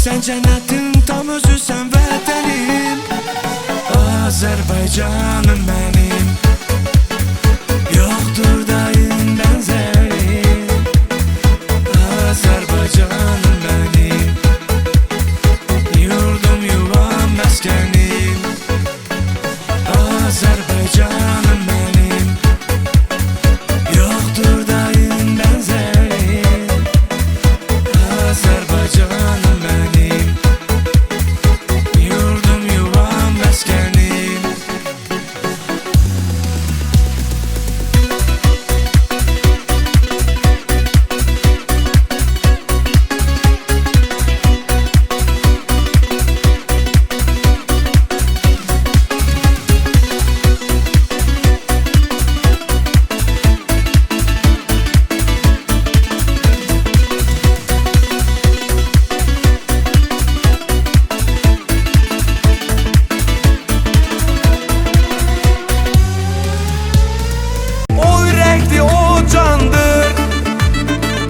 Sen cennetin tam özüsən vətənim, Azərbaycanım mənim. Yoxdur dayın bənzərim, Azərbaycanım mənim. Yurdum yuvam məskənim, Azərbaycanım mənim. Yoxdur dayın bənzərim, Azərbaycanım mənim. Yurdum yuvam məskənim.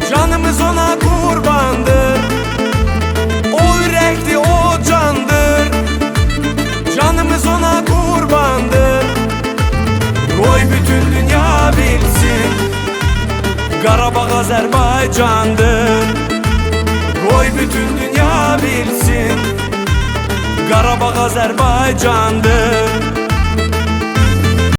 Canımız ona kurbandır. O yürekli o candır. Canımız ona kurbandır. Koy bütün dünya bilsin, Qarabağ Azərbaycandır. Koy bütün dünya bilsin, Qarabağ Azərbaycandır.